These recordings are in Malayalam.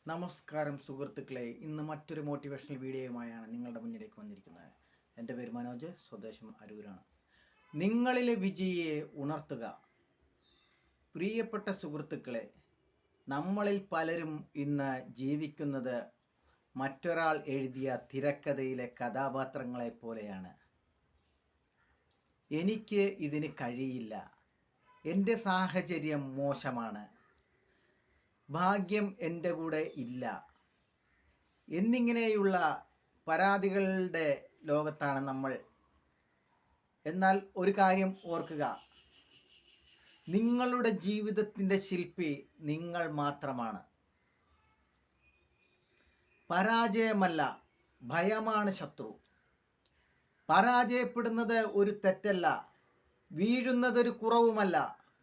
നമസ്കാരം സുഹൃത്തുക്കളെ, ഇന്ന് മറ്റൊരു മോട്ടിവേഷണൽ വീഡിയോയുമായാണ് നിങ്ങളുടെ മുന്നിലേക്ക് വന്നിരിക്കുന്നത്. എൻ്റെ പേര് മനോജ്, സ്വദേശം അരൂരാണ്. നിങ്ങളിലെ വിജയിയെ ഉണർത്തുക. പ്രിയപ്പെട്ട സുഹൃത്തുക്കളെ, നമ്മളിൽ പലരും ഇന്ന് ജീവിക്കുന്നത് മറ്റൊരാൾ എഴുതിയ തിരക്കഥയിലെ കഥാപാത്രങ്ങളെ പോലെയാണ്. എനിക്ക് ഇതിന് കഴിയില്ല, എൻ്റെ സാഹചര്യം മോശമാണ്, ഭാഗ്യം എൻ്റെ കൂടെ ഇല്ല എന്നിങ്ങനെയുള്ള പരാതികളുടെ ലോകത്താണ് നമ്മൾ. എന്നാൽ ഒരു കാര്യം ഓർക്കുക, നിങ്ങളുടെ ജീവിതത്തിൻ്റെ ശില്പി നിങ്ങൾ മാത്രമാണ്. പരാജയമല്ല, ഭയമാണ് ശത്രു. പരാജയപ്പെടുന്നത് ഒരു തെറ്റല്ല, വീഴുന്നതൊരു കുറവുമല്ല.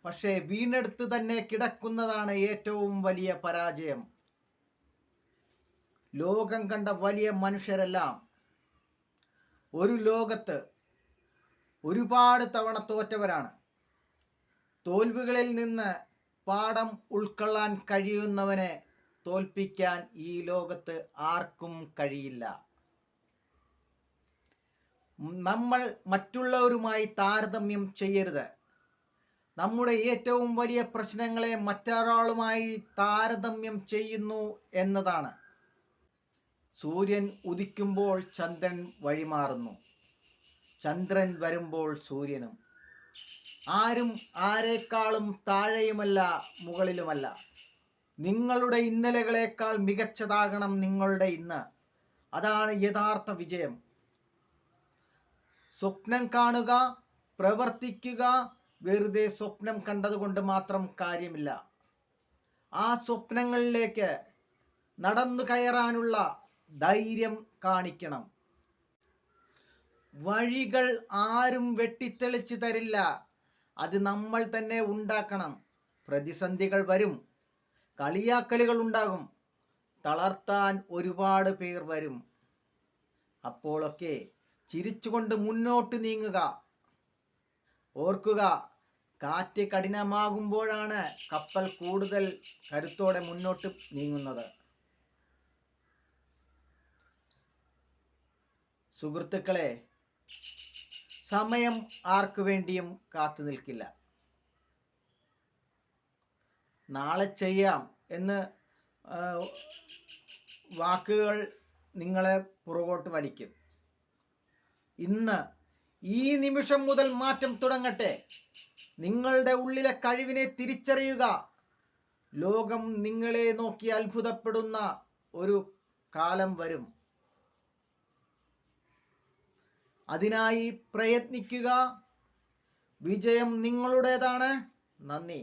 പക്ഷേ വീണെടുത്ത് തന്നെ കിടക്കുന്നതാണ് ഏറ്റവും വലിയ പരാജയം. ലോകം കണ്ട വലിയ മനുഷ്യരെല്ലാം ഒരു ലോകത്ത് ഒരുപാട് തവണ തോറ്റവരാണ്. തോൽവികളിൽ നിന്ന് പാഠം ഉൾക്കൊള്ളാൻ കഴിയുന്നവനെ തോൽപ്പിക്കാൻ ഈ ലോകത്ത് ആർക്കും കഴിയില്ല. നമ്മൾ മറ്റുള്ളവരുമായി താരതമ്യം ചെയ്യരുത്. നമ്മുടെ ഏറ്റവും വലിയ പ്രശ്നങ്ങളെ മറ്റൊരാളുമായി താരതമ്യം ചെയ്യുന്നു എന്നതാണ്. സൂര്യൻ ഉദിക്കുമ്പോൾ ചന്ദ്രൻ വഴിമാറുന്നു, ചന്ദ്രൻ വരുമ്പോൾ സൂര്യനും. ആരും ആരെക്കാളും താഴെയുമല്ല, മുകളിലുമല്ല. നിങ്ങളുടെ ഇന്നലകളേക്കാൾ മികച്ചതാകണം നിങ്ങളുടെ ഇന്ന്. അതാണ് യഥാർത്ഥ വിജയം. സ്വപ്നം കാണുക, പ്രവർത്തിക്കുക. വെറുതെ സ്വപ്നം കണ്ടതുകൊണ്ട് മാത്രം കാര്യമില്ല. ആ സ്വപ്നങ്ങളിലേക്ക് നടന്നു കയറാനുള്ള ധൈര്യം കാണിക്കണം. വഴികൾ ആരും വെട്ടിത്തെളിച്ചു തരില്ല, അത് നമ്മൾ തന്നെ ഉണ്ടാക്കണം. പ്രതിസന്ധികൾ വരും, കളിയാക്കലുകൾ ഉണ്ടാകും, തളർത്താൻ ഒരുപാട് പേർ വരും. അപ്പോഴൊക്കെ ചിരിച്ചുകൊണ്ട് മുന്നോട്ട് നീങ്ങുക. ഓർക്കുക, കാറ്റ് കഠിനമാകുമ്പോഴാണ് കപ്പൽ കൂടുതൽ കരുത്തോടെ മുന്നോട്ട് നീങ്ങുന്നത്. സുഹൃത്തുക്കളെ, സമയം ആർക്കു വേണ്ടിയും കാത്തു നിൽക്കില്ല. നാളെ ചെയ്യാം എന്ന് വാക്കുകൾ നിങ്ങളെ പുറകോട്ട് വലിക്കും. ഇന്ന് ഈ നിമിഷം മുതൽ മാറ്റം തുടങ്ങട്ടെ. നിങ്ങളുടെ ഉള്ളിലെ കഴിവിനെ തിരിച്ചറിയുക. ലോകം നിങ്ങളെ നോക്കി അത്ഭുതപ്പെടുന്ന ഒരു കാലം വരും. അതിനായി പ്രയത്നിക്കുക. വിജയം നിങ്ങളുടേതാണ്. നന്ദി.